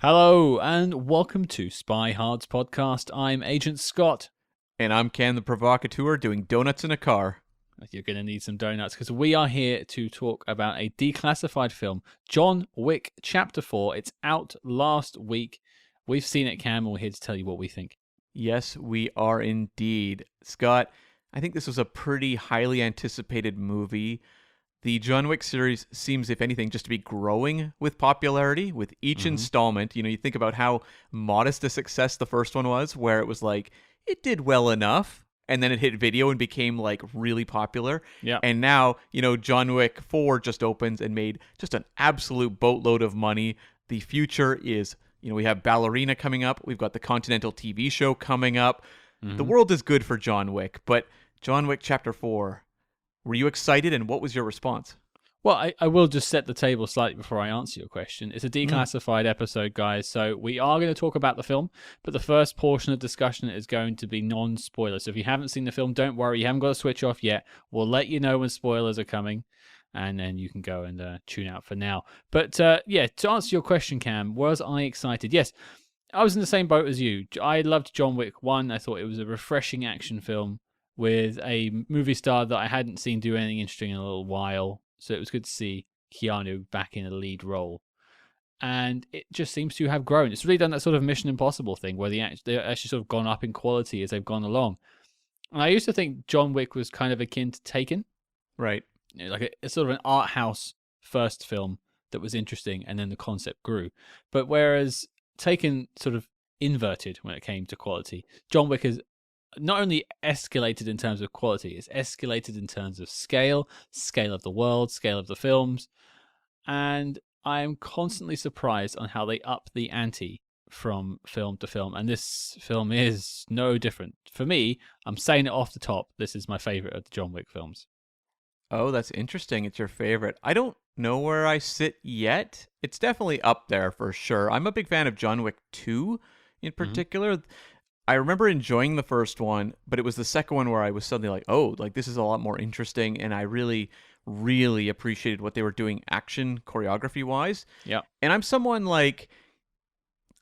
Hello, and welcome to SpyHards podcast. I'm Agent Scott. And I'm Cam the Provocateur doing donuts in a car. You're going to need some donuts because we are here to talk about a declassified film, John Wick Chapter 4. It's out last week. We've seen it, Cam, and we're here to tell you what we think. Yes, we are indeed. Scott, I think this was a pretty highly anticipated movie. The John Wick series seems, if anything, just to be growing with popularity with each installment. You know, you think about how modest a success the first one was, where it was like, it did well enough, and then it hit video and became like really popular. Yeah. And now, you know, John Wick 4 just opens and made just an absolute boatload of money. The future is, you know, we have Ballerina coming up. We've got the Continental TV show coming up. The world is good for John Wick, but John Wick Chapter 4... were you excited, and what was your response? Well, I will just set the table slightly before I answer your question. It's a declassified episode, guys, so we are going to talk about the film, but the first portion of discussion is going to be non-spoiler. So if you haven't seen the film, don't worry, you haven't got to switch off yet. We'll let you know when spoilers are coming, and then you can go and tune out for now. But yeah, to answer your question, Cam, was I excited? Yes, I was in the same boat as you. I loved John Wick 1. I thought it was a refreshing action film with a movie star that I hadn't seen do anything interesting in a little while. So it was good to see Keanu back in a lead role. And it just seems to have grown. It's really done that sort of Mission Impossible thing where they're actually sort of gone up in quality as they've gone along. And I used to think John Wick was kind of akin to Taken. Right. You know, like a sort of an art house first film that was interesting and then the concept grew. But whereas Taken sort of inverted when it came to quality, John Wick has not only escalated in terms of quality, it's escalated in terms of scale of the world, scale of the films, and I am constantly surprised on how they up the ante from film to film, and this film is no different. For me, I'm saying it off the top, this is my favorite of the John Wick films. Oh, that's interesting. It's your favorite. I don't know where I sit yet. It's definitely up there for sure. I'm a big fan of John Wick 2 in particular. I remember enjoying the first one, but it was the second one where I was suddenly like, oh, like this is a lot more interesting. And I really, really appreciated what they were doing action choreography wise. Yeah. And I'm someone like,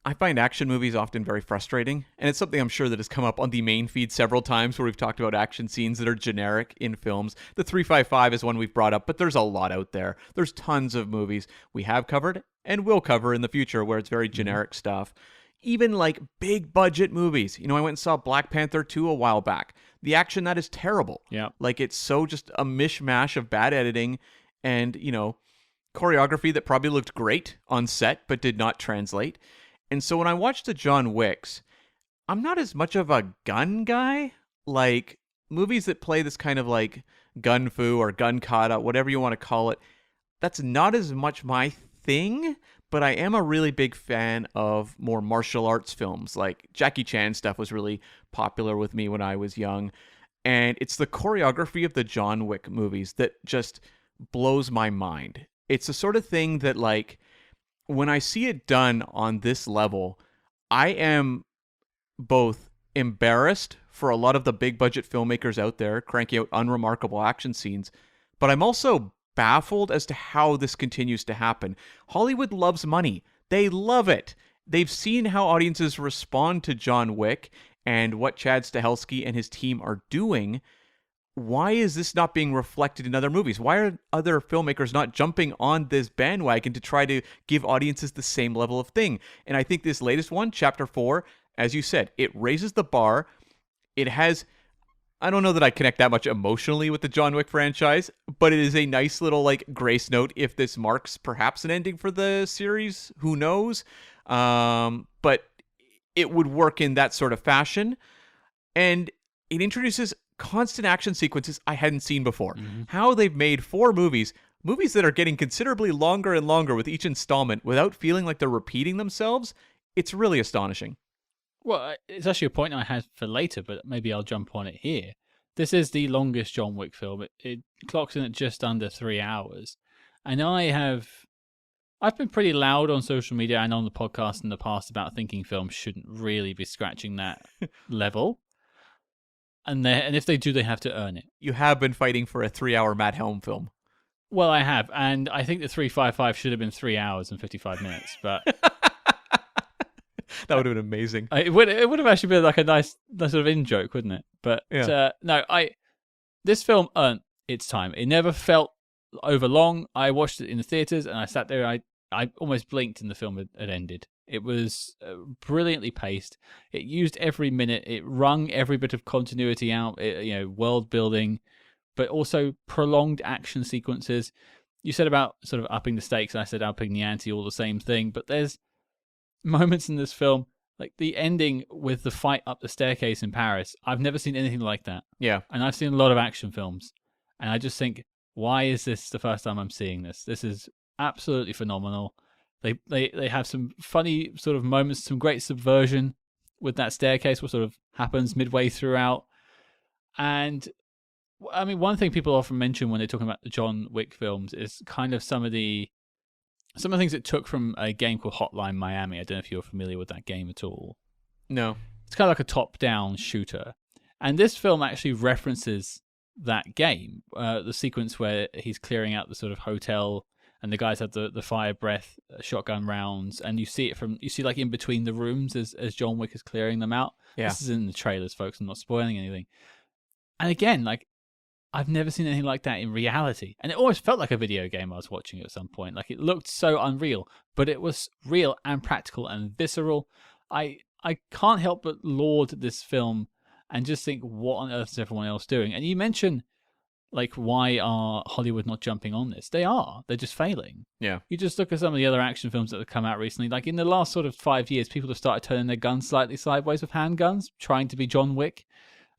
I find action movies often very frustrating. And it's something I'm sure that has come up on the main feed several times where we've talked about action scenes that are generic in films. The 355 is one we've brought up, but there's a lot out there. There's tons of movies we have covered and will cover in the future where it's very generic stuff. Even like big budget movies. You know, I went and saw Black Panther 2 a while back. The action that is terrible. Yeah. Like it's so just a mishmash of bad editing and, you know, choreography that probably looked great on set but did not translate. And so when I watched the John Wicks, I'm not as much of a gun guy. Like movies that play this kind of like gun fu or gun kata, whatever you want to call it, that's not as much my thing. But I am a really big fan of more martial arts films. Like Jackie Chan stuff was really popular with me when I was young. And it's the choreography of the John Wick movies that just blows my mind. It's the sort of thing that, like, when I see it done on this level, I am both embarrassed for a lot of the big budget filmmakers out there cranking out unremarkable action scenes, but I'm also baffled as to how this continues to happen. Hollywood loves money. They love it. They've seen how audiences respond to John Wick and what Chad Stahelski and his team are doing. Why is this not being reflected in other movies? Why are other filmmakers not jumping on this bandwagon to try to give audiences the same level of thing? And I think this latest one, Chapter 4, as you said, it raises the bar. It has... I don't know that I connect that much emotionally with the John Wick franchise, but it is a nice little like grace note if this marks perhaps an ending for the series. Who knows? But it would work in that sort of fashion. And it introduces constant action sequences I hadn't seen before. How they've made 4 movies that are getting considerably longer and longer with each installment without feeling like they're repeating themselves. It's really astonishing. Well, it's actually a point I had for later, but maybe I'll jump on it here. This is the longest John Wick film. It clocks in at just under 3 hours. And I've been pretty loud on social media and on the podcast in the past about thinking films shouldn't really be scratching that level. And if they do, they have to earn it. You have been fighting for a 3-hour Matt Helm film. Well, I have. And I think the 355 should have been 3 hours and 55 minutes. But That would have been amazing. It would have actually been like a nice sort of in joke, wouldn't it? But Yeah. no, this film earned its time. It never felt over long. I watched it in the theaters and I sat there. I almost blinked and the film had ended. It was brilliantly paced. It used every minute. It wrung every bit of continuity out. World building, but also prolonged action sequences. You said about sort of upping the stakes, and I said upping the ante, all the same thing. But there's moments in this film, like the ending with the fight up the staircase in Paris. I've never seen anything like that. Yeah. And I've seen a lot of action films. And I just think, why is this the first time I'm seeing this? This is absolutely phenomenal. They have some funny sort of moments, some great subversion with that staircase, what sort of happens midway throughout. And I mean, one thing people often mention when they're talking about the John Wick films is kind of some of the things it took from a game called Hotline Miami. I don't know if you're familiar with that game at all. No. It's kind of like a top-down shooter. And this film actually references that game, the sequence where he's clearing out the sort of hotel and the guys have the fire breath shotgun rounds, and you see like in between the rooms as John Wick is clearing them out. Yeah. This is in the trailers, folks. I'm not spoiling anything. And again, like, I've never seen anything like that in reality. And it almost felt like a video game I was watching at some point. Like, it looked so unreal, but it was real and practical and visceral. I can't help but laud this film and just think, what on earth is everyone else doing? And you mentioned, like, why are Hollywood not jumping on this? They are. They're just failing. Yeah. You just look at some of the other action films that have come out recently. Like, in the last sort of 5 years, people have started turning their guns slightly sideways with handguns, trying to be John Wick.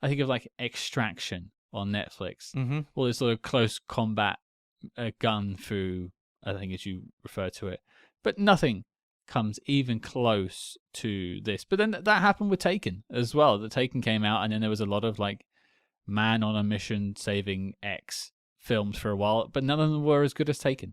I think of, like, Extraction on Netflix. Mm-hmm. All this sort of close combat gun fu, I think as you refer to it. But nothing comes even close to this. But then that happened with Taken as well. The Taken came out, and then there was a lot of, like, man on a mission saving X films for a while, but none of them were as good as Taken.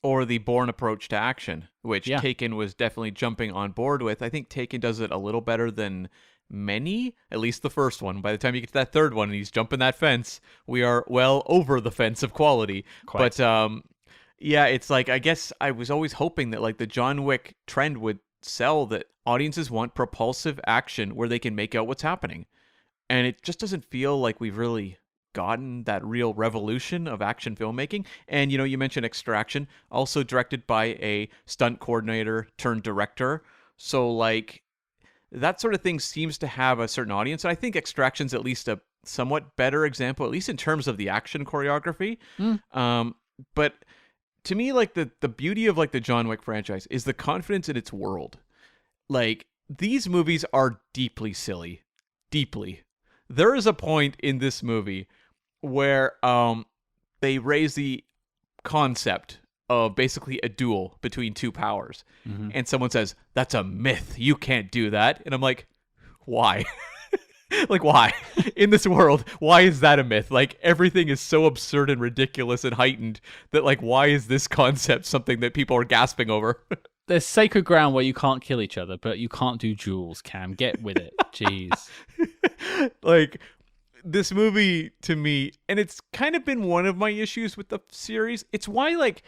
Or the Bourne approach to action, which Yeah. Taken was definitely jumping on board with. I think Taken does it a little better than many, at least the first one. By the time you get to that third one and he's jumping that fence, we are well over the fence of quality. Quite. But yeah, it's like, I guess I was always hoping that like the John Wick trend would sell, that audiences want propulsive action where they can make out what's happening. And it just doesn't feel like we've really gotten that real revolution of action filmmaking. And, you know, you mentioned Extraction, also directed by a stunt coordinator turned director. So, like, that sort of thing seems to have a certain audience. And I think Extraction's at least a somewhat better example, at least in terms of the action choreography. But to me, like, the beauty of, like, the John Wick franchise is the confidence in its world. Like, these movies are deeply silly. Deeply. There is a point in this movie where they raise the concept of basically a duel between two powers. Mm-hmm. And someone says, that's a myth. You can't do that. And I'm like, why? Like, why? In this world, why is that a myth? Like, everything is so absurd and ridiculous and heightened that, like, why is this concept something that people are gasping over? There's sacred ground where you can't kill each other, but you can't do duels, Cam. Get with it. Jeez. Like, this movie, to me, and it's kind of been one of my issues with the series. It's why, like,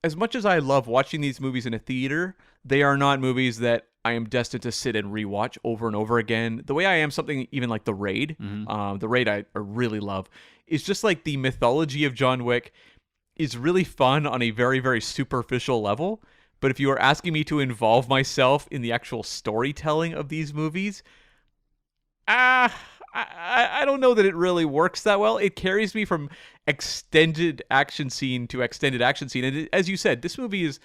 as much as I love watching these movies in a theater, they are not movies that I am destined to sit and rewatch over and over again. The way I am something even like The Raid, The Raid I really love, is just like the mythology of John Wick is really fun on a very, very superficial level. But if you are asking me to involve myself in the actual storytelling of these movies, I don't know that it really works that well. It carries me from extended action scene to extended action scene. And as you said, this movie is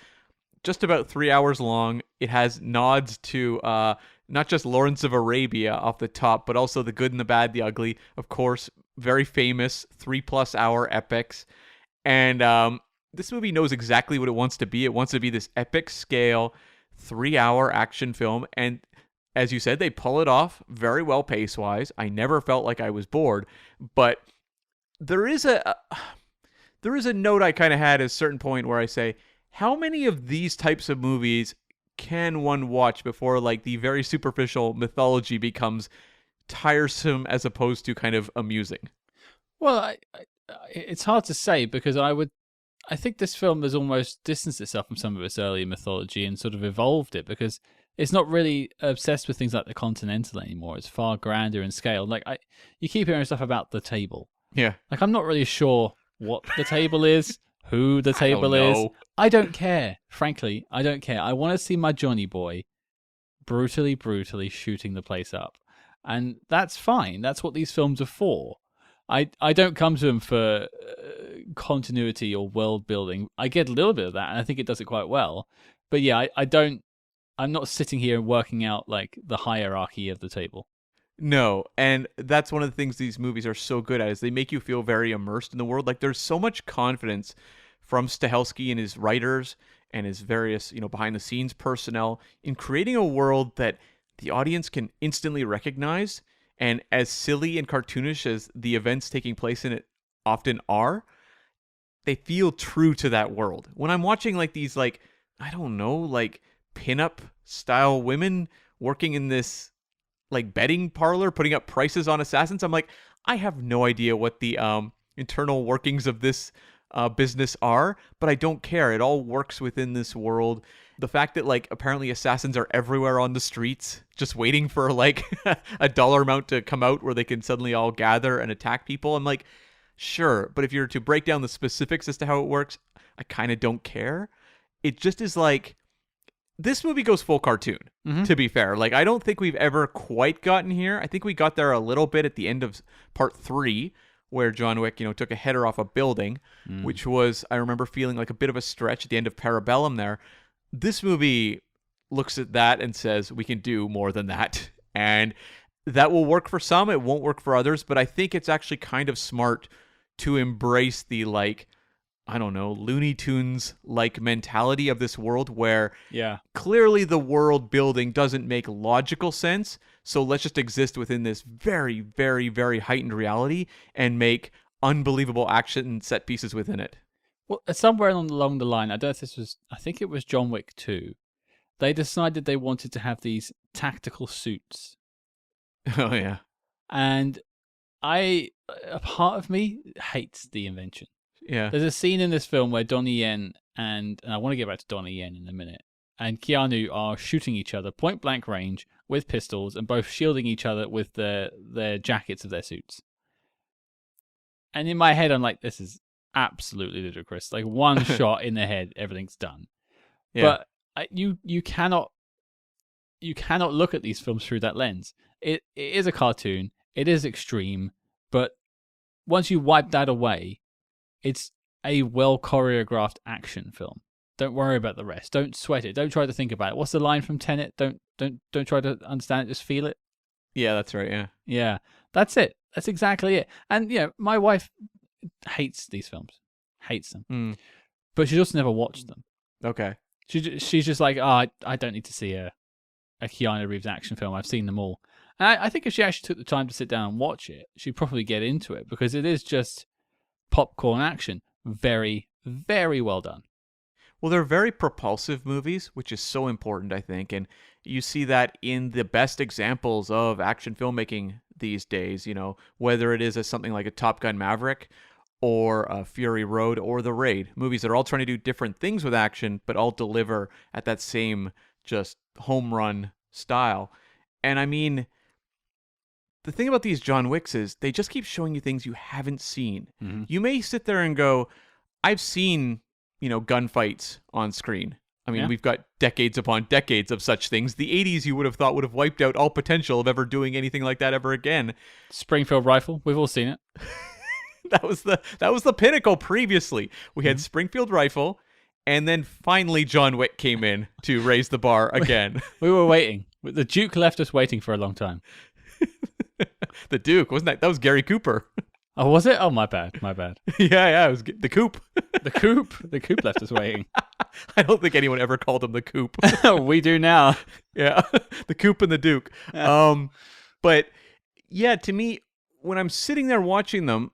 just about 3 hours long. It has nods to not just Lawrence of Arabia off the top, but also The Good and the Bad, the Ugly. Of course, very famous 3+ hour epics. And this movie knows exactly what it wants to be. It wants to be this epic scale 3-hour action film. And as you said, they pull it off very well pace-wise. I never felt like I was bored. But there is a note I kind of had at a certain point where I say, how many of these types of movies can one watch before, like, the very superficial mythology becomes tiresome as opposed to kind of amusing? Well, it's hard to say, because I think this film has almost distanced itself from some of its earlier mythology and sort of evolved it, because it's not really obsessed with things like the Continental anymore. It's far grander in scale. Like you keep hearing stuff about the table. Yeah. Like I'm not really sure what the table is, who the table I don't is. know. I don't care. Frankly, I don't care. I want to see my Johnny boy brutally shooting the place up. And that's fine. That's what these films are for. I don't come to them for continuity or world building. I get a little bit of that, and I think it does it quite well. But yeah, I'm not sitting here and working out like the hierarchy of the table. No, and that's one of the things these movies are so good at is they make you feel very immersed in the world. Like there's so much confidence from Stahelski and his writers and his various, behind the scenes personnel in creating a world that the audience can instantly recognize. And as silly and cartoonish as the events taking place in it often are, they feel true to that world. When I'm watching like these, like, I don't know, like pinup style women working in this like betting parlor, putting up prices on assassins, I'm like, I have no idea what the internal workings of this business are, but I don't care. It all works within this world. The fact that like apparently assassins are everywhere on the streets, just waiting for like a dollar amount to come out where they can suddenly all gather and attack people. I'm like, sure, but if you're to break down the specifics as to how it works, I kind of don't care. It just is like, this movie goes full cartoon, to be fair. Like, I don't think we've ever quite gotten here. I think we got there a little bit at the end of part 3, where John Wick, took a header off a building, which was, I remember feeling like a bit of a stretch at the end of Parabellum there. This movie looks at that and says, we can do more than that. And that will work for some, it won't work for others, but I think it's actually kind of smart to embrace the, like, I don't know, Looney Tunes-like mentality of this world where clearly the world building doesn't make logical sense, so let's just exist within this very, very, very heightened reality and make unbelievable action set pieces within it. Well, somewhere along the line, I don't know if this was, I think it was John Wick 2, they decided they wanted to have these tactical suits. Oh, yeah. And a part of me hates the invention. Yeah. There's a scene in this film where Donnie Yen and I want to get back to Donnie Yen in a minute, and Keanu are shooting each other point blank range with pistols and both shielding each other with their jackets of their suits. And in my head, I'm like, this is absolutely ludicrous. Like one shot in the head, everything's done. Yeah. But you cannot look at these films through that lens. It is a cartoon. It is extreme, but once you wipe that away, it's a well choreographed action film. Don't worry about the rest. Don't sweat it. Don't try to think about it. What's the line from Tenet? Don't try to understand it. Just feel it. Yeah, that's right. Yeah. Yeah, that's it. That's exactly it. And my wife hates these films, hates them, but she's also never watched them. Okay. She's just like, oh, I don't need to see a Keanu Reeves action film. I've seen them all. And I think if she actually took the time to sit down and watch it, she'd probably get into it because it is just popcorn action. Very, very well done. Well, they're very propulsive movies, which is so important, I think. And you see that in the best examples of action filmmaking these days, whether it is something like a Top Gun Maverick or a Fury Road or The Raid. Movies that are all trying to do different things with action, but all deliver at that same just home run style. And I mean, the thing about these John Wicks is they just keep showing you things you haven't seen. Mm-hmm. You may sit there and go, I've seen, gunfights on screen. I mean, we've got decades upon decades of such things. The 80s you would have thought would have wiped out all potential of ever doing anything like that ever again. Springfield Rifle, we've all seen it. That was the pinnacle previously. We had Springfield Rifle, and then finally John Wick came in to raise the bar again. We were waiting. The Duke left us waiting for a long time. The Duke, wasn't that? That was Gary Cooper. Oh, was it? Oh, my bad. Yeah, it was the Coop. The Coop left us waiting. I don't think anyone ever called him the Coop. We do now. Yeah, the Coop and the Duke. Yeah. But yeah, to me, when I'm sitting there watching them,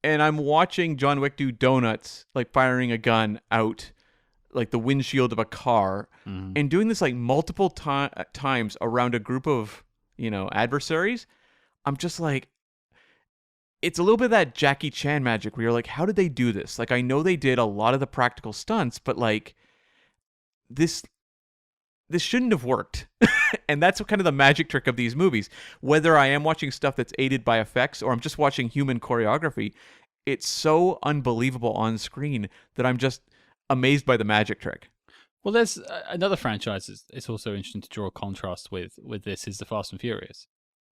and I'm watching John Wick do donuts, like firing a gun out, like the windshield of a car, and doing this like multiple times around a group of adversaries, I'm just like, it's a little bit of that Jackie Chan magic where you're like, how did they do this? Like, I know they did a lot of the practical stunts, but like this this shouldn't have worked. And that's kind of the magic trick of these movies. Whether I am watching stuff that's aided by effects or I'm just watching human choreography, it's so unbelievable on screen that I'm just amazed by the magic trick. Well, there's another franchise. It's also interesting to draw a contrast with this is the Fast and Furious.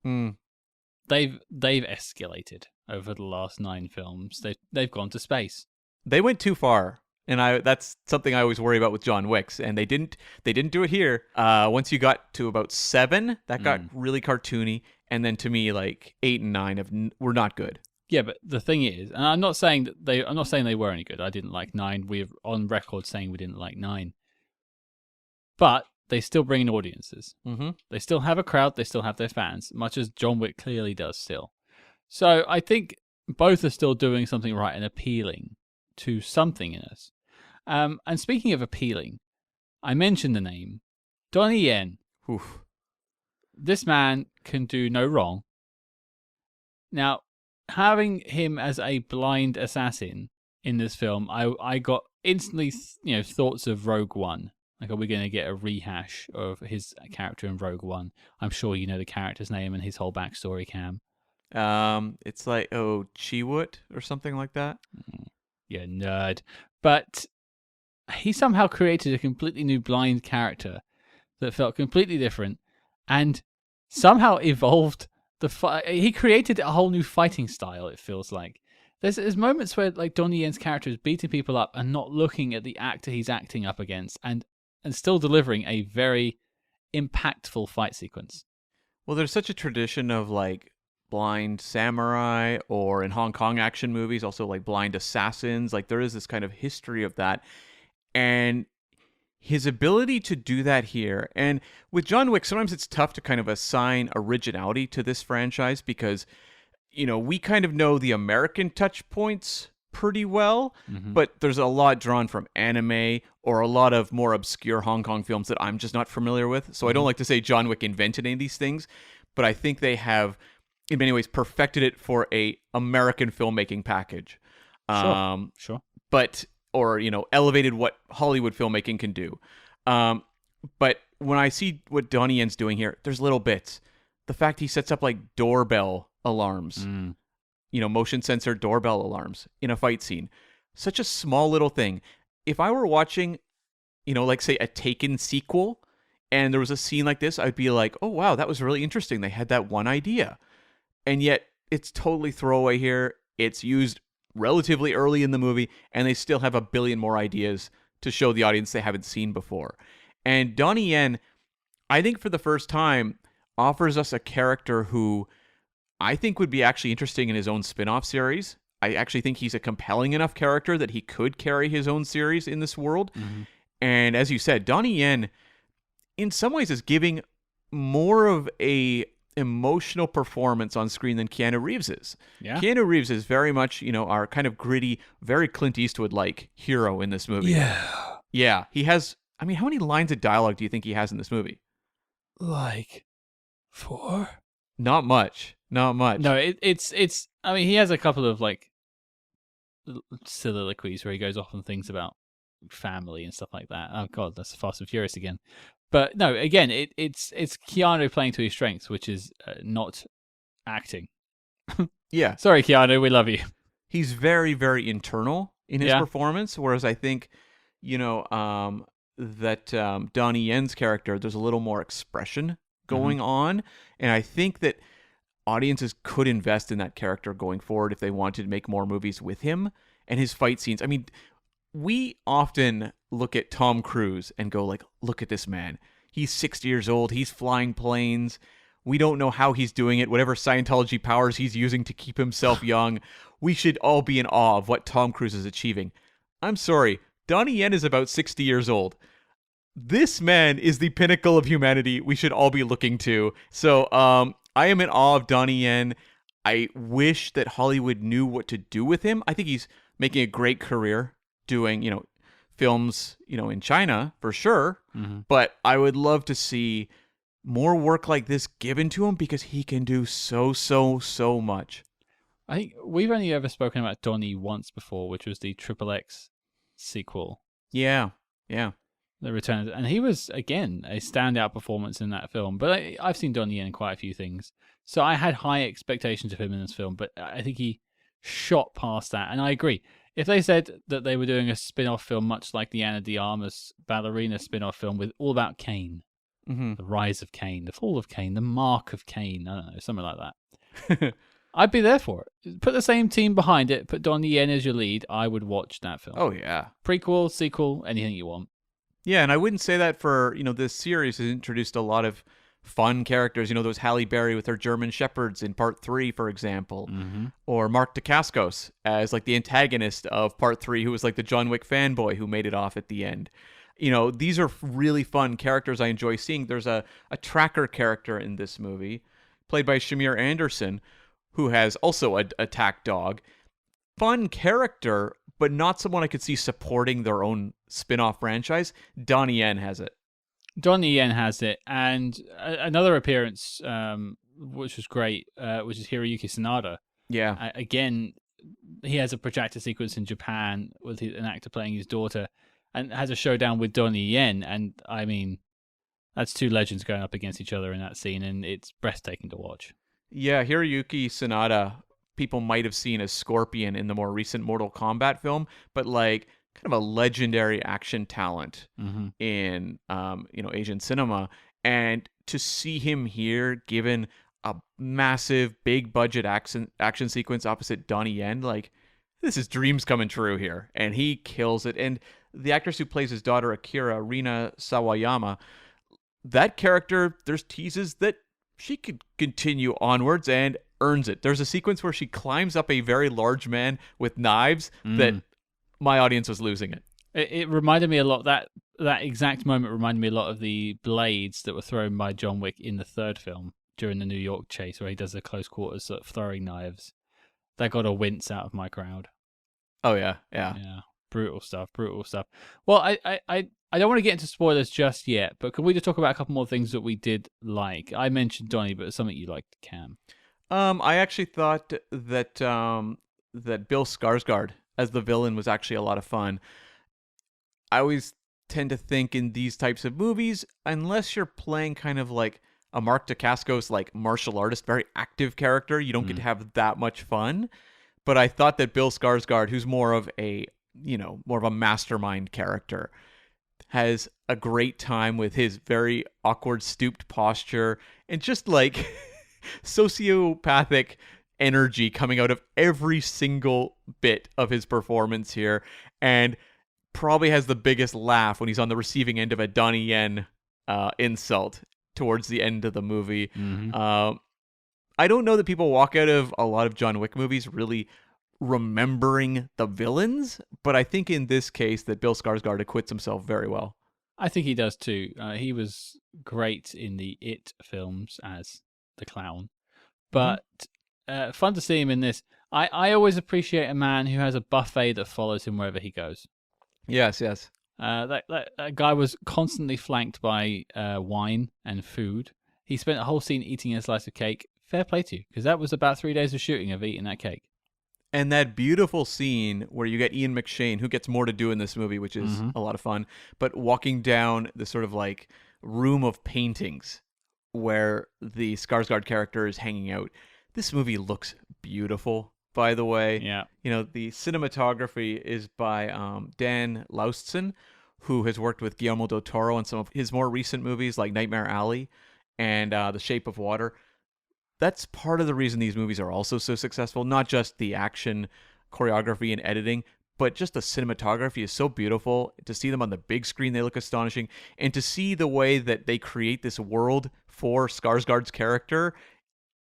Mm. They've escalated over the last 9 films. They've gone to space. They went too far. And that's something I always worry about with John Wick's, and they didn't do it here. Once you got to about 7, that got really cartoony, and then to me, like 8 and 9 were not good. Yeah, but the thing is, and I'm not saying they were any good. I didn't like 9. We're on record saying we didn't like 9, but they still bring in audiences. Mm-hmm. They still have a crowd. They still have their fans, much as John Wick clearly does still. So I think both are still doing something right and appealing to something in us. And speaking of appealing, I mentioned the name Donnie Yen. Oof. This man can do no wrong. Now, having him as a blind assassin in this film, I got instantly, thoughts of Rogue One. Like, are we going to get a rehash of his character in Rogue One? I'm sure you know the character's name and his whole backstory, Cam. It's like Chiwut or something like that. Yeah, nerd. But he somehow created a completely new blind character that felt completely different and somehow evolved the fight. He created a whole new fighting style, it feels like. There's moments where like Donnie Yen's character is beating people up and not looking at the actor he's acting up against and still delivering a very impactful fight sequence. Well, there's such a tradition of like blind samurai, or in Hong Kong action movies, also like blind assassins. Like there is this kind of history of that. And his ability to do that here, and with John Wick, sometimes it's tough to kind of assign originality to this franchise because, we kind of know the American touch points pretty well, but there's a lot drawn from anime or a lot of more obscure Hong Kong films that I'm just not familiar with. So I don't like to say John Wick invented any of these things, but I think they have, in many ways, perfected it for a American filmmaking package. Sure. Or elevated what Hollywood filmmaking can do. But when I see what Donnie Yen's doing here, there's little bits. The fact he sets up like doorbell alarms, motion sensor doorbell alarms in a fight scene. Such a small little thing. If I were watching, like say a Taken sequel, and there was a scene like this, I'd be like, oh wow, that was really interesting. They had that one idea. And yet it's totally throwaway here. It's used relatively early in the movie, and they still have a billion more ideas to show the audience they haven't seen before. And Donnie Yen, I think for the first time, offers us a character who I think would be actually interesting in his own spin-off series. I actually think he's a compelling enough character that he could carry his own series in this world. And as you said, Donnie Yen, in some ways, is giving more of a emotional performance on screen than Keanu Reeves is. Yeah. Keanu Reeves is very much, our kind of gritty, very Clint Eastwood-like hero in this movie. Yeah. He has, how many lines of dialogue do you think he has in this movie? Like 4? Not much. No, it's he has a couple of like soliloquies where he goes off on things about family and stuff like that. Oh god, that's Fast and Furious again. But no, again, it's Keanu playing to his strengths, which is not acting. Yeah. Sorry, Keanu, we love you. He's very, very internal in his performance, whereas I think, that Donnie Yen's character, there's a little more expression going on, and I think that audiences could invest in that character going forward if they wanted to make more movies with him and his fight scenes. We often look at Tom Cruise and go like, look at this man. He's 60 years old. He's flying planes. We don't know how he's doing it. Whatever Scientology powers he's using to keep himself young. We should all be in awe of what Tom Cruise is achieving. I'm sorry. Donnie Yen is about 60 years old. This man is the pinnacle of humanity we should all be looking to. So I am in awe of Donnie Yen. I wish that Hollywood knew what to do with him. I think he's making a great career doing, films, in China for sure. But I would love to see more work like this given to him because he can do so much. I think we've only ever spoken about Donnie once before, which was the Triple X sequel. Yeah. The Return, and he was again a standout performance in that film. But I've seen Donnie in quite a few things, so I had high expectations of him in this film. But I think he shot past that, and I agree. If they said that they were doing a spin-off film, much like the Ana de Armas ballerina spin-off film, with all about Cain, the rise of Cain, the fall of Cain, the mark of Cain, I don't know, something like that. I'd be there for it. Put the same team behind it. Put Donnie Yen as your lead. I would watch that film. Oh yeah. Prequel, sequel, anything you want. Yeah, and I wouldn't say that for, this series has introduced a lot of fun characters. Those Halle Berry with her German Shepherds in Part 3, for example. Or Mark Dacascos as, like, the antagonist of Part 3, who was, like, the John Wick fanboy who made it off at the end. These are really fun characters I enjoy seeing. There's a tracker character in this movie, played by Shamier Anderson, who has also a attack dog. Fun character, but not someone I could see supporting their own spin-off franchise. Donnie Yen has it. Donnie Yen has it. And another appearance, which was great, which is Hiroyuki Sanada. Yeah. Again, he has a protracted sequence in Japan with an actor playing his daughter and has a showdown with Donnie Yen. And, I mean, that's two legends going up against each other in that scene, and it's breathtaking to watch. Yeah, Hiroyuki Sanada, people might have seen as Scorpion in the more recent Mortal Kombat film, but like kind of a legendary action talent in Asian cinema. And to see him here, given a massive, big budget action sequence opposite Donnie Yen, like, this is dreams coming true here, and he kills it. And the actress who plays his daughter Akira, Rina Sawayama, that character, there's teases that she could continue onwards and earns it. There's a sequence where she climbs up a very large man with knives that my audience was losing it. It reminded me a lot, that exact moment reminded me a lot of the blades that were thrown by John Wick in the third film during the New York chase, where he does the close quarters sort of throwing knives. That got a wince out of my crowd. Oh, yeah. Brutal stuff. Well, I don't want to get into spoilers just yet, but can we just talk about a couple more things that we did like? I mentioned Donnie, but it's something you liked, Cam. I actually thought that that Bill Skarsgård as the villain was actually a lot of fun. I always tend to think in these types of movies, unless you're playing kind of like a Mark Dacascos like martial artist, very active character, you don't get to have that much fun. But I thought that Bill Skarsgård, who's more of a mastermind character, has a great time with his very awkward stooped posture and just like sociopathic energy coming out of every single bit of his performance here, and probably has the biggest laugh when he's on the receiving end of a Donnie Yen insult towards the end of the movie. I don't know that people walk out of a lot of John Wick movies really remembering the villains, but I think in this case that Bill Skarsgård acquits himself very well. I think he does too. He was great in the It films as the clown, but fun to see him in this. I always appreciate a man who has a buffet that follows him wherever he goes. Yes. That guy was constantly flanked by wine and food. He spent a whole scene eating a slice of cake. Fair play to you, because that was about 3 days of shooting of eating that cake. And that beautiful scene where you get Ian McShane, who gets more to do in this movie, which is a lot of fun, but walking down the sort of like room of paintings where the Skarsgård character is hanging out. This movie looks beautiful, by the way. Yeah. The cinematography is by Dan Laustsen, who has worked with Guillermo del Toro on some of his more recent movies like Nightmare Alley and The Shape of Water. That's part of the reason these movies are also so successful, not just the action, choreography, and editing, but just the cinematography is so beautiful. To see them on the big screen, they look astonishing. And to see the way that they create this world for Skarsgård's character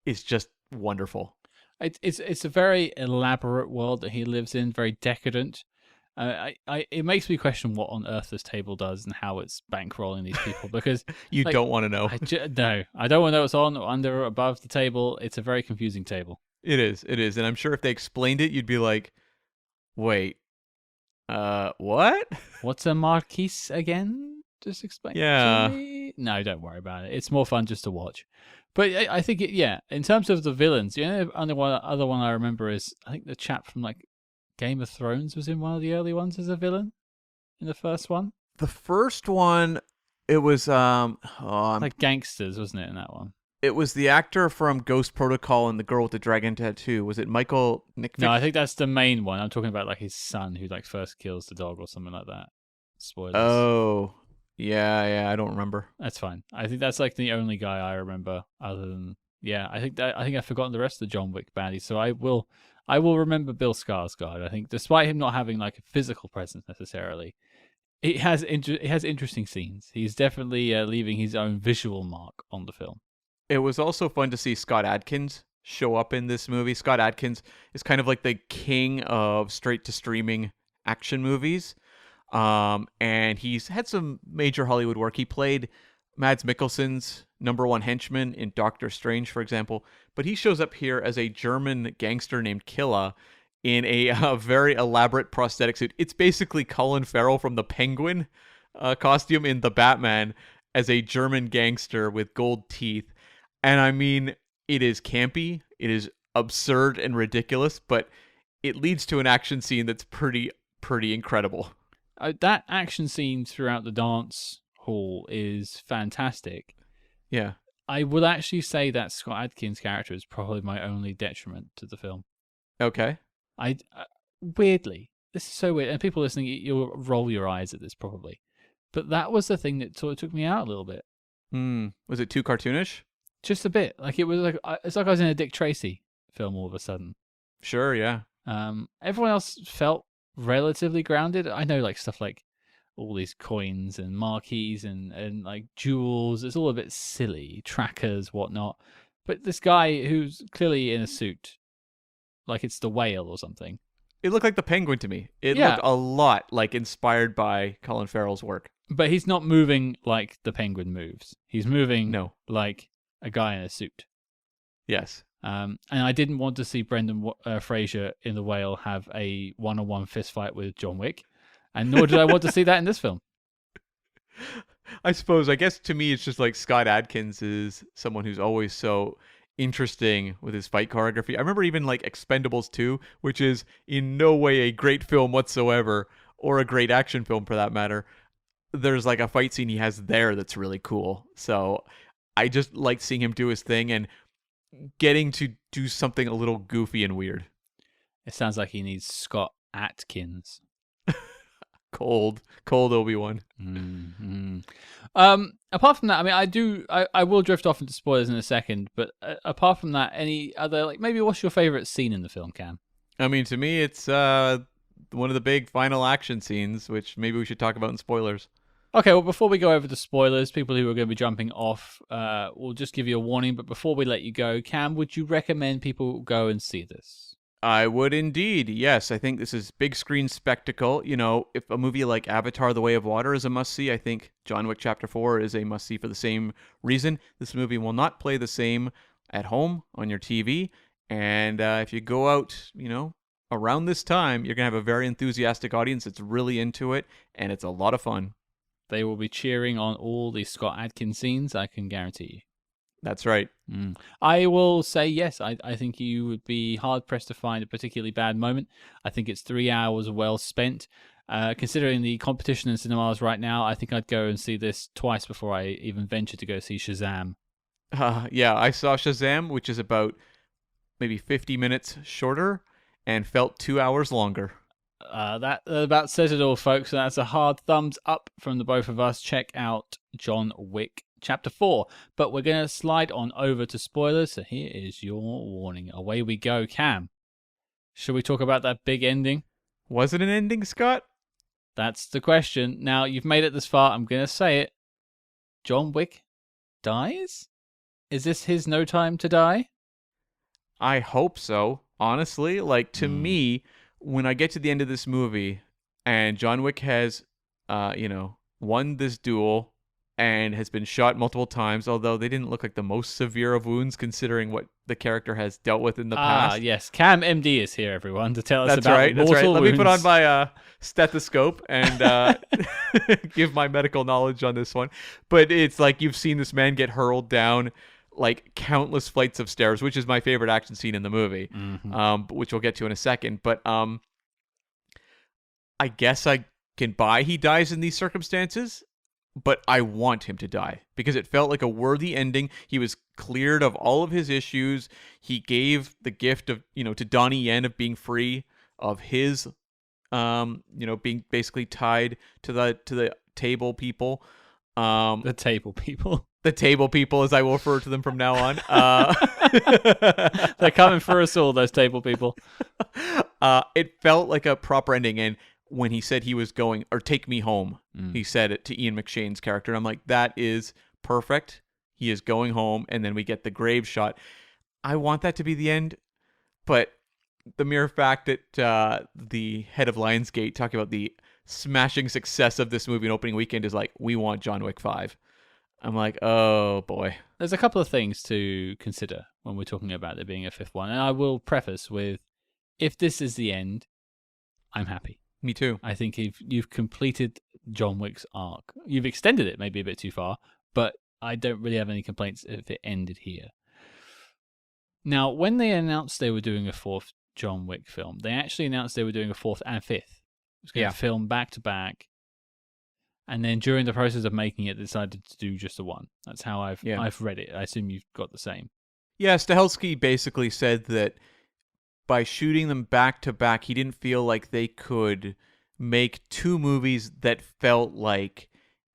is just wonderful. It's a very elaborate world that he lives in, very decadent. It makes me question what on earth this table does and how it's bankrolling these people, because you don't want to know. No, I don't want to know what's on or under or above the table. It's a very confusing table. It is, and I'm sure if they explained it, you'd be like, "Wait, what? What's a marquise again? Just explain." Yeah. It to me. No, don't worry about it. It's more fun just to watch. But I think in terms of the villains, the only other one I remember is I think the chap from like Game of Thrones was in one of the early ones as a villain in the first one. The first one, it was Like gangsters, wasn't it, in that one? it was the actor from Ghost Protocol and the girl with the dragon tattoo. Was it Michael Nick? No, I think that's the main one. I'm talking about like his son who like first kills the dog or something like that. Spoilers. Oh, yeah, I don't remember. That's fine. I think that's like the only guy I remember other than I think I've forgotten the rest of the John Wick baddies. So I will remember Bill Skarsgård. I think despite him not having like a physical presence necessarily, it has interesting scenes. He's definitely leaving his own visual mark on the film. It was also fun to see Scott Adkins show up in this movie. Scott Adkins is kind of like the king of straight to streaming action movies. And he's had some major Hollywood work. He played Mads Mikkelsen's number one henchman in Doctor Strange, for example. But he shows up here as a German gangster named Killa in a very elaborate prosthetic suit. It's basically Colin Farrell from the Penguin costume in The Batman as a German gangster with gold teeth. And I mean, it is campy, it is absurd and ridiculous, but it leads to an action scene that's pretty incredible. That action scene throughout the dance hall is fantastic. Yeah. I would actually say that Scott Adkins' character is probably my only detriment to the film. Okay. Weirdly, this is so weird, and people listening, you'll roll your eyes at this probably, but that was the thing that sort of took me out a little bit. Was it too cartoonish? Just a bit. Like it was like it's like I was in a Dick Tracy film all of a sudden. Sure, yeah. Everyone else felt relatively grounded. I know like stuff like all these coins and marquees and like jewels. It's all a bit silly, trackers, whatnot. But this guy who's clearly in a suit, like it's the whale or something. It looked like the Penguin to me. It looked a lot like inspired by Colin Farrell's work. But he's not moving like the Penguin moves. He's moving like a guy in a suit. Yes. And I didn't want to see Brendan Fraser in The Whale have a one-on-one fist fight with John Wick, and nor did I want to see that in this film. I guess to me it's just like Scott Adkins is someone who's always so interesting with his fight choreography. I remember even like Expendables 2, which is in no way a great film whatsoever, or a great action film for that matter. There's like a fight scene he has there that's really cool. So I just like seeing him do his thing and getting to do something a little goofy and weird. It sounds like he needs Scott Adkins. Cold Obi-Wan. Mm-hmm. Apart from that, I mean, I will drift off into spoilers in a second, but apart from that, any other, like, maybe what's your favorite scene in the film, Cam? I mean, to me, it's one of the big final action scenes, which maybe we should talk about in spoilers. Okay, well, before we go over to spoilers, people who are going to be jumping off, we'll just give you a warning. But before we let you go, Cam, would you recommend people go and see this? I would indeed, yes. I think this is big screen spectacle. You know, if a movie like Avatar: The Way of Water is a must-see, I think John Wick Chapter 4 is a must-see for the same reason. This movie will not play the same at home on your TV. And if you go out, you know, around this time, you're going to have a very enthusiastic audience that's really into it, and it's a lot of fun. They will be cheering on all the Scott Adkins scenes, I can guarantee you. That's right. I will say yes. I think you would be hard-pressed to find a particularly bad moment. I think it's 3 hours well spent. Considering the competition in cinemas right now, I think I'd go and see this twice before I even venture to go see Shazam. Yeah, I saw Shazam, which is about maybe 50 minutes shorter and felt 2 hours longer. That about says it all, folks. That's a hard thumbs up from the both of us. Check out John Wick Chapter 4. But we're going to slide on over to spoilers. So here is your warning. Away we go. Cam, should we talk about that big ending? Was it an ending, Scott? That's the question. Now, you've made it this far. I'm going to say it. John Wick dies? Is this his no time to die? I hope so, honestly. Like, to me, when I get to the end of this movie and John Wick has, won this duel and has been shot multiple times, although they didn't look like the most severe of wounds considering what the character has dealt with in the past. Yes. Cam MD is here, everyone, to tell us That's about right. mortal That's right. Let wounds. me put on my stethoscope and give my medical knowledge on this one. But it's like you've seen this man get hurled down like countless flights of stairs, which is my favorite action scene in the movie, which we'll get to in a second. But I guess I can buy he dies in these circumstances, but I want him to die because it felt like a worthy ending. He was cleared of all of his issues. He gave the gift of, to Donnie Yen of being free of his, being basically tied to the table people. The table people. The table people, as I will refer to them from now on. They're coming for us all, those table people. It felt like a proper ending. And when he said he was going, or take me home, he said it to Ian McShane's character. I'm like, that is perfect. He is going home. And then we get the grave shot. I want that to be the end. But the mere fact that the head of Lionsgate talking about the smashing success of this movie in opening weekend is like, we want John Wick 5. I'm like, oh boy. There's a couple of things to consider when we're talking about there being a fifth one. And I will preface with, if this is the end, I'm happy. Me too. I think you've completed John Wick's arc. You've extended it maybe a bit too far, but I don't really have any complaints if it ended here. Now, when they announced they were doing a fourth John Wick film, they actually announced they were doing a fourth and fifth. It was going to film back to back. And then during the process of making it, they decided to do just the one. That's how I've read it. I assume you've got the same. Yeah, Stahelski basically said that by shooting them back to back, he didn't feel like they could make two movies that felt like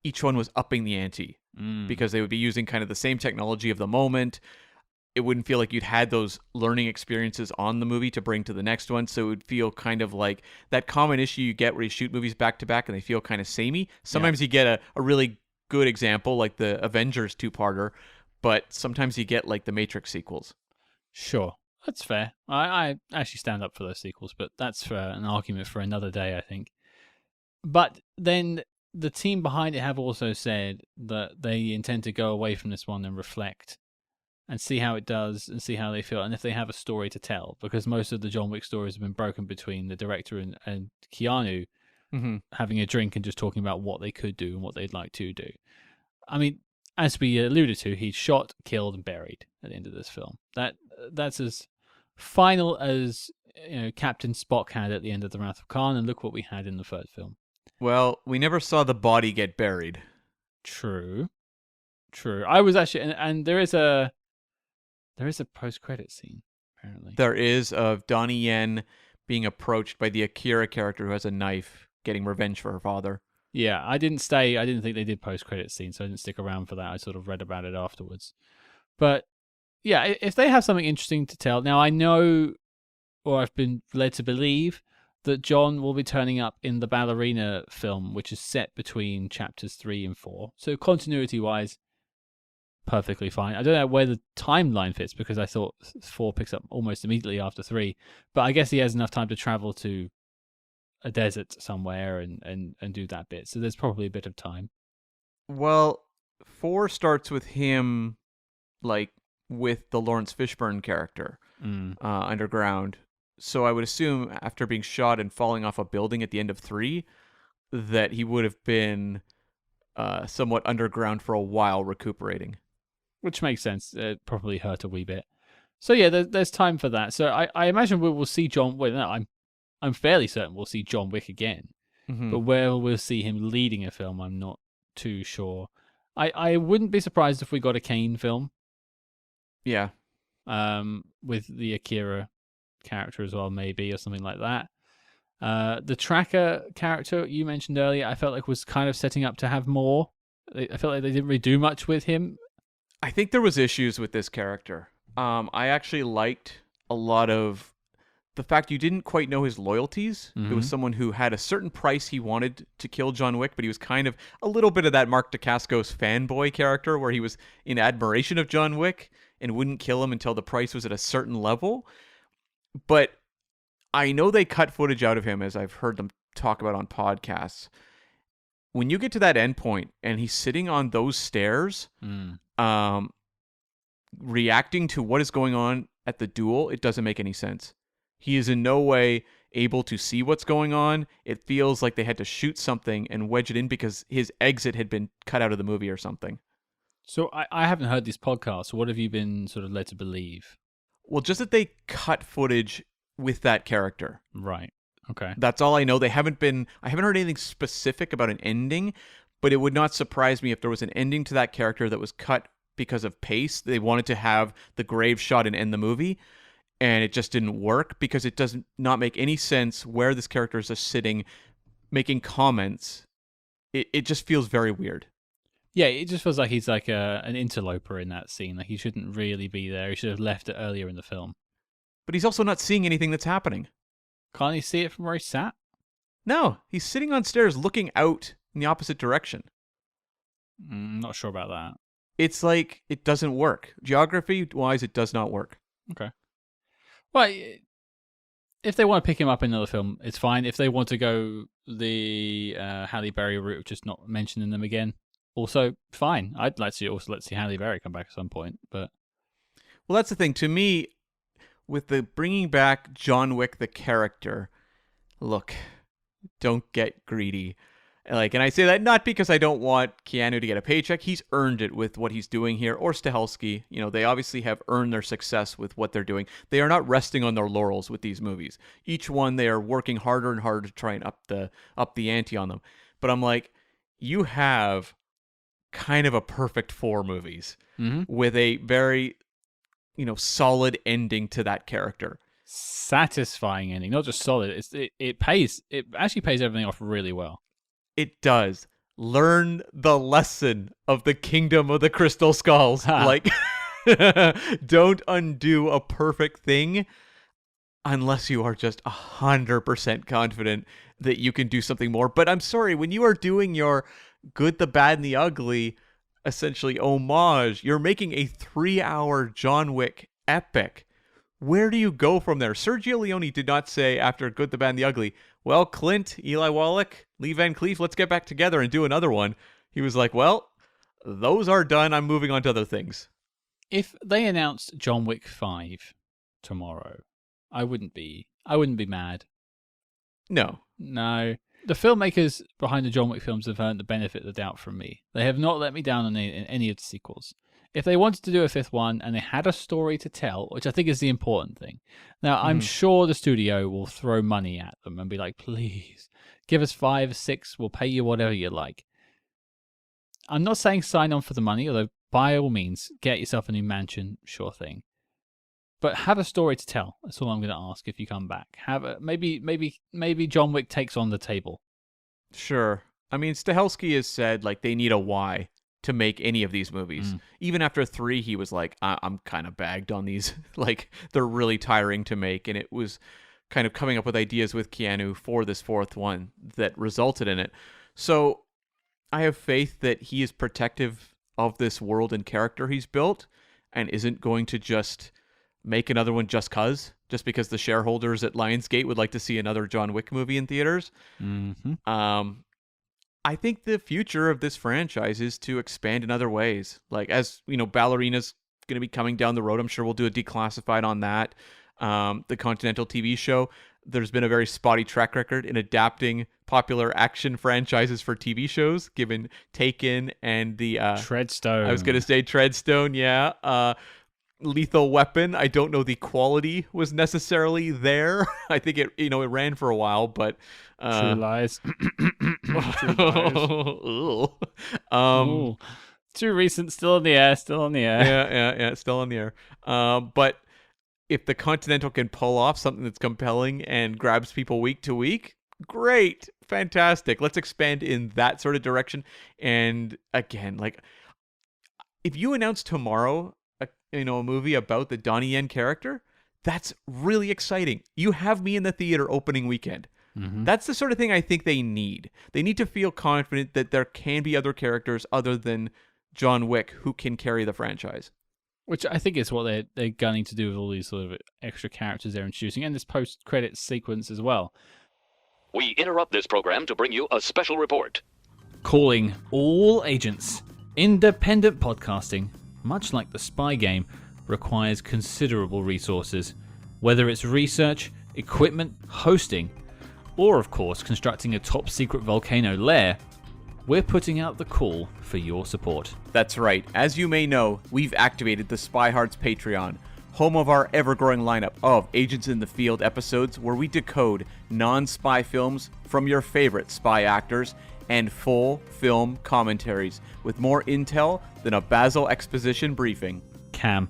each one was upping the ante because they would be using kind of the same technology of the moment. It wouldn't feel like you'd had those learning experiences on the movie to bring to the next one. So it would feel kind of like that common issue you get where you shoot movies back to back and they feel kind of samey. Sometimes you get a really good example like the Avengers two-parter, but sometimes you get like the Matrix sequels. Sure. That's fair. I actually stand up for those sequels, but that's for an argument for another day, I think. But then the team behind it have also said that they intend to go away from this one and reflect and see how it does and see how they feel and if they have a story to tell, because most of the John Wick stories have been broken between the director and Keanu having a drink and just talking about what they could do and what they'd like to do. I mean, as we alluded to, he's shot, killed, and buried at the end of this film. That's as final as Captain Spock had at the end of The Wrath of Khan, and look what we had in the third film. Well, we never saw the body get buried. True. I was actually, and there is a post-credit scene, apparently. There is, of Donnie Yen being approached by the Akira character who has a knife, getting revenge for her father. Yeah, I didn't stay. I didn't think they did post-credit scene, so I didn't stick around for that. I sort of read about it afterwards. But yeah, if they have something interesting to tell. Now, I know, or I've been led to believe, that John will be turning up in the Ballerina film, which is set between chapters 3 and 4. So continuity-wise, perfectly fine. I don't know where the timeline fits, because I thought 4 picks up almost immediately after 3. But I guess he has enough time to travel to a desert somewhere and do that bit. So there's probably a bit of time. Well, 4 starts with him, like, with the Laurence Fishburne character underground. So I would assume after being shot and falling off a building at the end of 3, that he would have been somewhat underground for a while recuperating. Which makes sense. It probably hurt a wee bit. So yeah, there's time for that. So I imagine we will see John. Well, no, I'm fairly certain we'll see John Wick again. But where we'll see him leading a film, I'm not too sure. I wouldn't be surprised if we got a Kane film. Yeah. With the Akira character as well, maybe, or something like that. The tracker character you mentioned earlier, I felt like was kind of setting up to have more. I felt like they didn't really do much with him. I think there was issues with this character. I actually liked a lot of the fact you didn't quite know his loyalties. It was someone who had a certain price he wanted to kill John Wick, but he was kind of a little bit of that Mark Dacascos fanboy character where he was in admiration of John Wick and wouldn't kill him until the price was at a certain level. But I know they cut footage out of him, as I've heard them talk about on podcasts. When you get to that end point and he's sitting on those stairs, reacting to what is going on at the duel, it doesn't make any sense. He is in no way able to see what's going on. It feels like they had to shoot something and wedge it in because his exit had been cut out of the movie or something. So I haven't heard these podcasts. What have you been sort of led to believe? Well, just that they cut footage with that character. Right. Okay. That's all I know. I haven't heard anything specific about an ending, but it would not surprise me if there was an ending to that character that was cut because of pace. They wanted to have the grave shot and end the movie, and it just didn't work because it does not make any sense where this character is just sitting making comments. It just feels very weird. Yeah, it just feels like he's like an interloper in that scene. Like he shouldn't really be there. He should have left it earlier in the film. But he's also not seeing anything that's happening. Can't he see it from where he sat? No, he's sitting on stairs looking out in the opposite direction. Not sure about that. It's like it doesn't work. Geography-wise, it does not work. Okay. Well, if they want to pick him up in another film, it's fine. If they want to go the Halle Berry route of just not mentioning them again, also fine. I'd like to also let's see Halle Berry come back at some point. But well, that's the thing. To me, with the bringing back John Wick the character, look, don't get greedy. And I say that not because I don't want Keanu to get a paycheck. He's earned it with what he's doing here, or Stahelski. They obviously have earned their success with what they're doing. They are not resting on their laurels with these movies. Each one, they are working harder and harder to try and up the ante on them. But I'm like, you have kind of a perfect 4 movies with a very, solid ending to that character. Satisfying ending, not just solid. It pays. It actually pays everything off really well. It does. Learn the lesson of the Kingdom of the Crystal Skulls. Don't undo a perfect thing unless you are just 100% confident that you can do something more. But I'm sorry, when you are doing your Good, the Bad, and the Ugly, essentially homage, you're making a 3-hour John Wick epic. Where do you go from there? Sergio Leone did not say after Good, the Bad, and the Ugly, well, Clint, Eli Wallach, Lee Van Cleef, let's get back together and do another one. He was like, well, those are done. I'm moving on to other things. If they announced John Wick 5 tomorrow, I wouldn't be mad. No. The filmmakers behind the John Wick films have earned the benefit of the doubt from me. They have not let me down in any of the sequels. If they wanted to do a 5th one and they had a story to tell, which I think is the important thing. Now, I'm sure the studio will throw money at them and be like, please, give us 5, 6, we'll pay you whatever you like. I'm not saying sign on for the money, although by all means, get yourself a new mansion, sure thing. But have a story to tell. That's all I'm going to ask if you come back. Maybe John Wick takes on the table. Sure. I mean, Stahelski has said they need a why to make any of these movies. Even after 3, he was like, I'm kind of bagged on these. They're really tiring to make. And it was kind of coming up with ideas with Keanu for this 4th one that resulted in it. So I have faith that he is protective of this world and character he's built and isn't going to just make another one just because the shareholders at Lionsgate would like to see another John Wick movie in theaters. I think the future of this franchise is to expand in other ways. As Ballerina's going to be coming down the road. I'm sure we'll do a Declassified on that. The Continental TV show. There's been a very spotty track record in adapting popular action franchises for TV shows, given Taken and the Treadstone. I was going to say Treadstone, yeah. Lethal Weapon, I don't know the quality was necessarily there. I think it ran for a while, but True Lies. Too recent, still in the air. Yeah, still on the air. But if the Continental can pull off something that's compelling and grabs people week to week, great, fantastic. Let's expand in that sort of direction. And again, if you announce tomorrow a movie about the Donnie Yen character, that's really exciting. You have me in the theater opening weekend. That's the sort of thing I think they need. They need to feel confident that there can be other characters other than John Wick who can carry the franchise. Which I think is what they're gunning to do with all these sort of extra characters they're introducing, and this post-credits sequence as well. We interrupt this program to bring you a special report. Calling all agents. Independent podcasting, much like the spy game, requires considerable resources. Whether it's research, equipment, hosting, or of course constructing a top-secret volcano lair, we're putting out the call for your support. That's right. As you may know, we've activated the SpyHards Patreon, home of our ever-growing lineup of Agents in the Field episodes where we decode non-spy films from your favorite spy actors and full film commentaries with more intel than a Basil exposition briefing. Cam,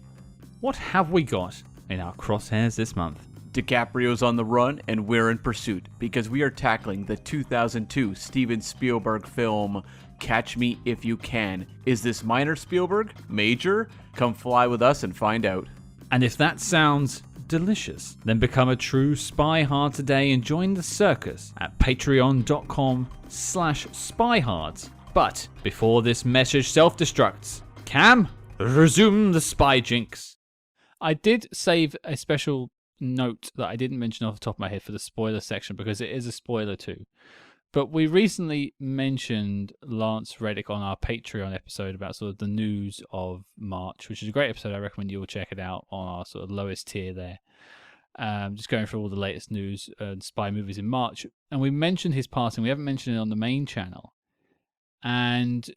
what have we got in our crosshairs this month? DiCaprio's on the run and we're in pursuit because we are tackling the 2002 Steven Spielberg film Catch Me If You Can. Is this minor Spielberg? Major? Come fly with us and find out. And if that sounds delicious, then become a true SpyHard today and join the circus at patreon.com/SpyHards. But before this message self-destructs, Cam, resume the spy jinx. I did save a special note that I didn't mention off the top of my head for the spoiler section because it is a spoiler too. But we recently mentioned Laurence Reddick on our Patreon episode about sort of the news of March, which is a great episode. I recommend you all check it out on our sort of lowest tier there. Just going through all the latest news and spy movies in March. And we mentioned his passing. We haven't mentioned it on the main channel. And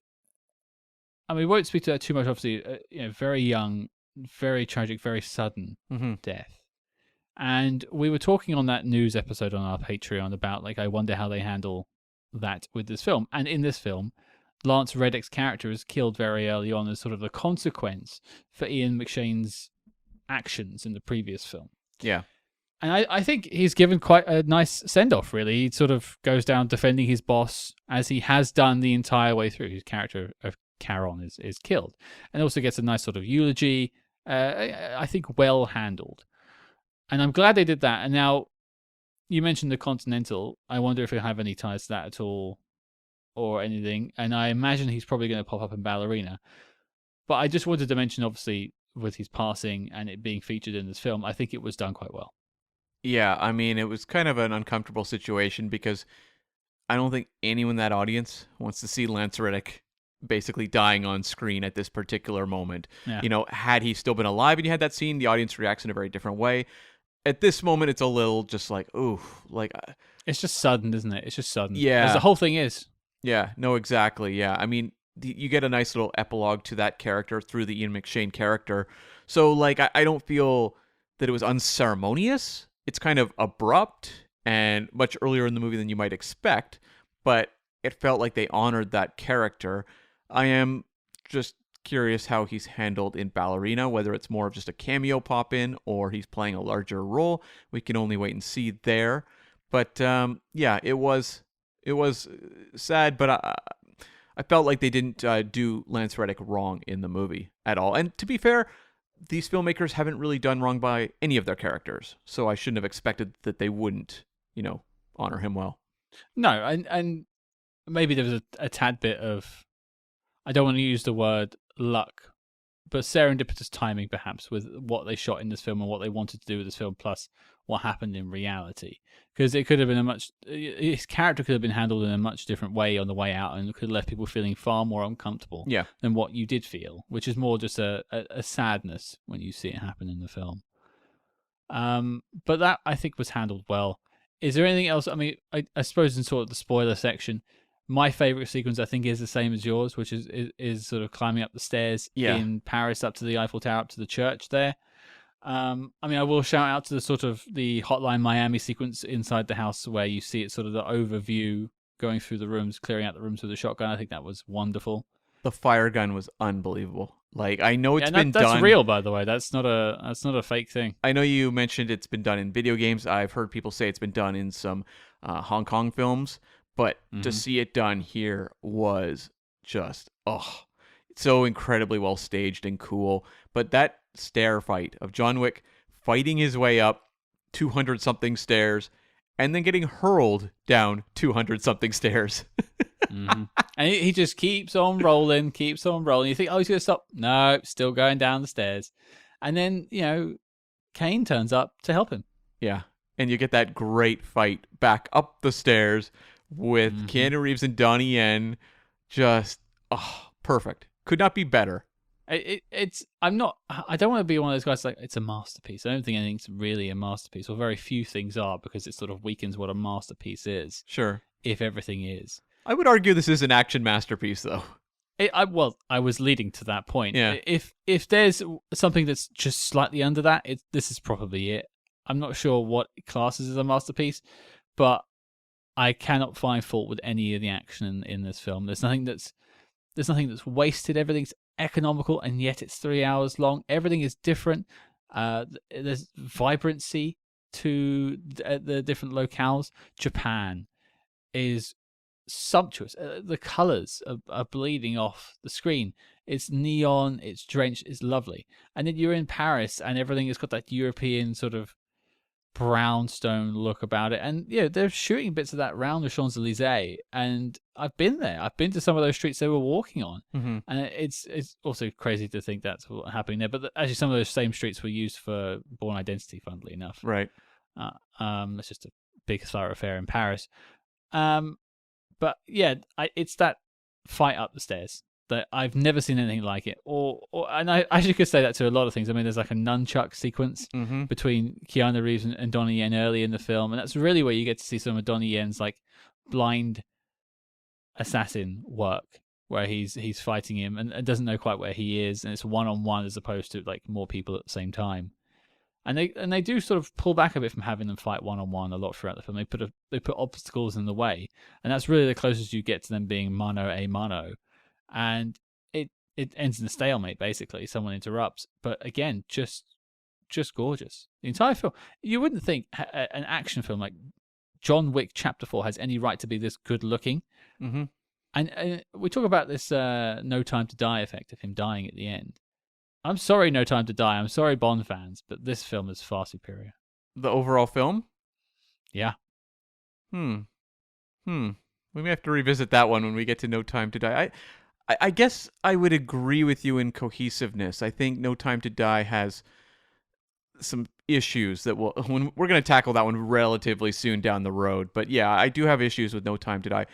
I mean, we won't speak to that too much, obviously. Very young, very tragic, very sudden death. And we were talking on that news episode on our Patreon about, I wonder how they handle that with this film. And in this film, Laurence Reddick's character is killed very early on as sort of the consequence for Ian McShane's actions in the previous film. Yeah. And I think he's given quite a nice send-off, really. He sort of goes down defending his boss, as he has done the entire way through. His character of Charon is killed. And also gets a nice sort of eulogy. I think well handled. And I'm glad they did that. And now, you mentioned the Continental. I wonder if he'll have any ties to that at all or anything. And I imagine he's probably going to pop up in Ballerina. But I just wanted to mention, obviously, with his passing and it being featured in this film, I think it was done quite well. Yeah, I mean, it was kind of an uncomfortable situation because I don't think anyone in that audience wants to see Lance Reddick basically dying on screen at this particular moment. Yeah. Had he still been alive and you had that scene, the audience reacts in a very different way. At this moment, it's a little just like, ooh, it's just sudden, isn't it? It's just sudden. Yeah. As the whole thing is. Yeah, no, exactly. Yeah. I mean, you get a nice little epilogue to that character through the Ian McShane character. So, I don't feel that it was unceremonious. It's kind of abrupt and much earlier in the movie than you might expect, but it felt like they honored that character. I am just curious how he's handled in Ballerina, whether it's more of just a cameo pop-in or he's playing a larger role. We can only wait and see there. But yeah, it was sad, but I felt like they didn't do Lance Reddick wrong in the movie at all. And to be fair, these filmmakers haven't really done wrong by any of their characters, so I shouldn't have expected that they wouldn't, honor him well. No, and maybe there was a tad bit of, I don't want to use the word luck, but serendipitous timing perhaps with what they shot in this film and what they wanted to do with this film, plus what happened in reality. Because it could have been his character could have been handled in a much different way on the way out and could have left people feeling far more uncomfortable than what you did feel, which is more just a sadness when you see it happen in the film. But that, I think, was handled well. Is there anything else? I mean, I suppose in sort of the spoiler section, my favorite sequence, I think, is the same as yours, which is sort of climbing up the stairs in Paris up to the Eiffel Tower, up to the church there. I mean, I will shout out to the sort of the Hotline Miami sequence inside the house where you see it sort of the overview going through the rooms, clearing out the rooms with a shotgun. I think that was wonderful. The fire gun was unbelievable. I know it's been done. That's real, by the way. That's not a fake thing. I know you mentioned it's been done in video games. I've heard people say it's been done in some Hong Kong films. But to see it done here was just, so incredibly well staged and cool. But that stair fight of John Wick fighting his way up 200-something stairs and then getting hurled down 200-something stairs. And he just keeps on rolling. You think, he's going to stop. No, still going down the stairs. And then, Kane turns up to help him. Yeah. And you get that great fight back up the stairs with Keanu Reeves and Donnie Yen. Just, perfect. Could not be better. I don't want to be one of those guys it's a masterpiece. I don't think anything's really a masterpiece, or very few things are, because it sort of weakens what a masterpiece is. Sure. If everything is. I would argue this is an action masterpiece, though. I was leading to that point. Yeah. If there's something that's just slightly under that, this is probably it. I'm not sure what classes as a masterpiece, but I cannot find fault with any of the action in this film. There's nothing that's wasted. Everything's economical, and yet it's 3 hours long. Everything is different. There's vibrancy to the different locales. Japan is sumptuous. The colors are bleeding off the screen. It's neon, it's drenched, it's lovely. And then you're in Paris and everything has got that European sort of brownstone look about it. And yeah, they're shooting bits of that around the Champs-Elysees, and I've been there. I've been to some of those streets they were walking on. And it's also crazy to think that's what's happening there. But actually some of those same streets were used for Bourne Identity, funnily enough. Right. It's just a big thoroughfare in Paris. But yeah, it's that fight up the stairs that I've never seen anything like it. And I actually could say that to a lot of things. I mean, there's like a nunchuck sequence between Keanu Reeves and Donnie Yen early in the film, and that's really where you get to see some of Donnie Yen's like blind assassin work, where he's fighting him and doesn't know quite where he is, and it's one-on-one as opposed to like more people at the same time. And they do sort of pull back a bit from having them fight one-on-one a lot throughout the film. They put obstacles in the way, and that's really the closest you get to them being mano a mano. And it ends in a stalemate, basically. Someone interrupts, but again, just gorgeous. The entire film. You wouldn't think an action film like John Wick Chapter 4 has any right to be this good looking. And we talk about this No Time to Die effect of him dying at the end. I'm sorry, No Time to Die. I'm sorry, Bond fans, but this film is far superior. The overall film? Yeah. We may have to revisit that one when we get to No Time to Die. I guess I would agree with you in cohesiveness. I think No Time to Die has some issues that we're going to tackle that one relatively soon down the road. But yeah, I do have issues with No Time to Die.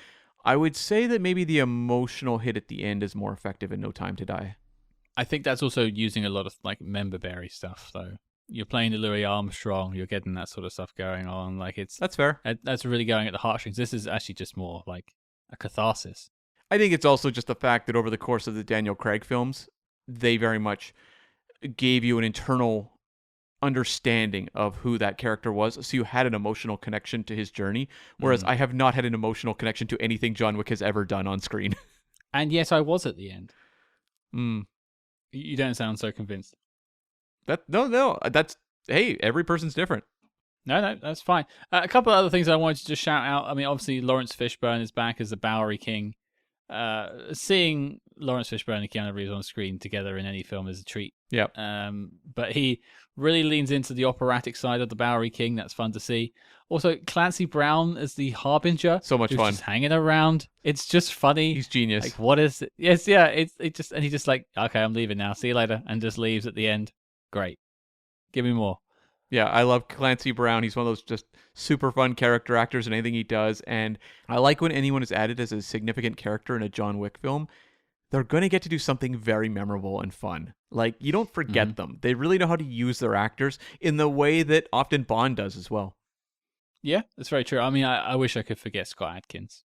I would say that maybe the emotional hit at the end is more effective in No Time to Die. I think that's also using a lot of like member-berry stuff, though. You're playing the Louis Armstrong, you're getting that sort of stuff going on. Like that's fair. That's really going at the heartstrings. This is actually just more like a catharsis. I think it's also just the fact that over the course of the Daniel Craig films, they very much gave you an internal understanding of who that character was, so you had an emotional connection to his journey, whereas I have not had an emotional connection to anything John Wick has ever done on screen. And yet I was at the end. You don't sound so convinced. No, that's, hey, every person's different. No, that's fine. A couple of other things I wanted to just shout out. I mean, obviously, Laurence Fishburne is back as the Bowery King. Seeing Laurence Fishburne and Keanu Reeves on screen together in any film is a treat. Yep. But he really leans into the operatic side of the Bowery King. That's fun to see. Also, Clancy Brown as the Harbinger. So much fun. Just hanging around. It's just funny. He's genius. Like, what is it? Yes, yeah. And he's just like, okay, I'm leaving now. See you later, and just leaves at the end. Great. Give me more. Yeah, I love Clancy Brown. He's one of those just super fun character actors in anything he does. And I like when anyone is added as a significant character in a John Wick film, they're going to get to do something very memorable and fun. Like, you don't forget them. They really know how to use their actors in the way that often Bond does as well. Yeah, that's very true. I mean, I wish I could forget Scott Adkins.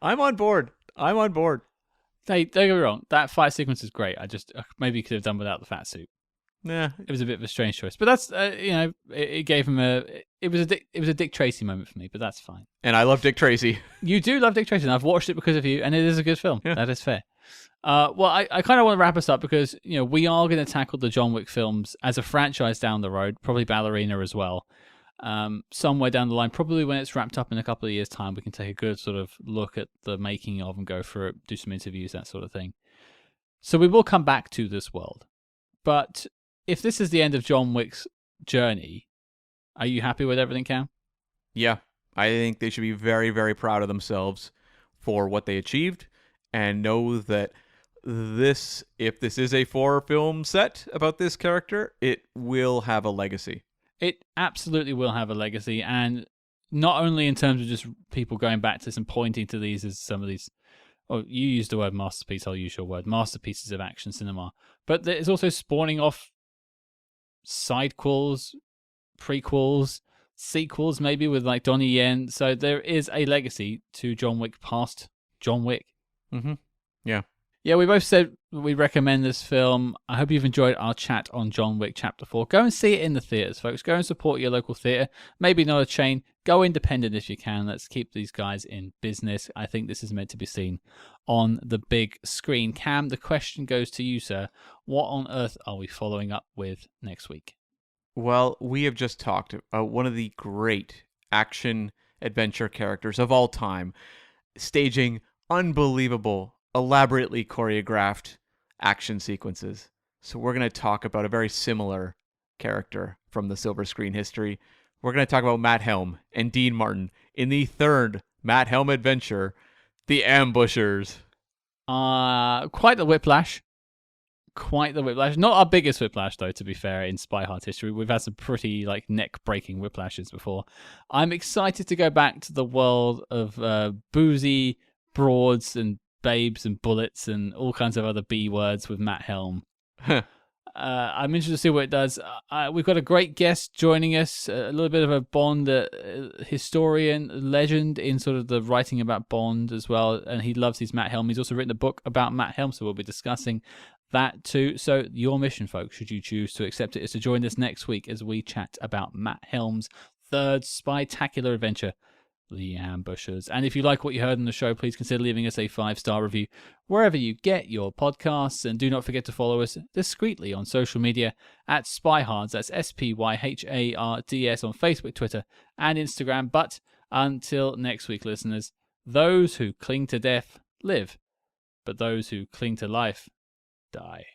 I'm on board. Hey, don't get me wrong. That fight sequence is great. I just maybe could have done without the fat suit. Yeah, it was a bit of a strange choice, but that's it gave him it was a Dick Tracy moment for me, but that's fine. And I love Dick Tracy. You do love Dick Tracy, and I've watched it because of you, and it is a good film. Yeah. That is fair. Well, I kind of want to wrap us up because we are going to tackle the John Wick films as a franchise down the road, probably Ballerina as well. Somewhere down the line, probably when it's wrapped up in a couple of years' time, we can take a good sort of look at the making of and go through it, do some interviews, that sort of thing. So we will come back to this world, but if this is the end of John Wick's journey, are you happy with everything, Cam? Yeah, I think they should be very, very proud of themselves for what they achieved and know that if this is a 4-film set about this character, it will have a legacy. It absolutely will have a legacy, and not only in terms of just people going back to this and pointing to these as some of these, you used the word masterpiece, I'll use your word, masterpieces of action cinema, but it's also spawning off sidequels, prequels, sequels, maybe with like Donnie Yen. So there is a legacy to John Wick past John Wick. Mm-hmm. Yeah. Yeah, we both said we recommend this film. I hope you've enjoyed our chat on John Wick Chapter 4. Go and see it in the theaters, folks. Go and support your local theater. Maybe not a chain. Go independent if you can. Let's keep these guys in business. I think this is meant to be seen on the big screen. Cam, the question goes to you, sir. What on earth are we following up with next week? Well, we have just talked about one of the great action adventure characters of all time, staging unbelievable, elaborately choreographed action sequences. So we're going to talk about a very similar character from the silver screen history. We're going to talk about Matt Helm and Dean Martin in the third Matt Helm adventure, The Ambushers. Quite the whiplash. Quite the whiplash. Not our biggest whiplash, though, to be fair, in SpyHards history. We've had some pretty neck-breaking whiplashes before. I'm excited to go back to the world of boozy broads and babes and bullets and all kinds of other B words with Matt Helm. I'm interested to see what it does. We've got a great guest joining us, a little bit of a Bond historian, legend in sort of the writing about Bond as well, and he loves his Matt Helm. He's also written a book about Matt Helm, so we'll be discussing that too. So your mission, folks, should you choose to accept it, is to join us next week as we chat about Matt Helm's third spectacular adventure, The Ambushers. And if you like what you heard on the show, please consider leaving us a 5-star review wherever you get your podcasts. And do not forget to follow us discreetly on social media at SpyHards. That's SpyHards on Facebook, Twitter, and Instagram. But until next week, listeners, those who cling to death live, but those who cling to life die.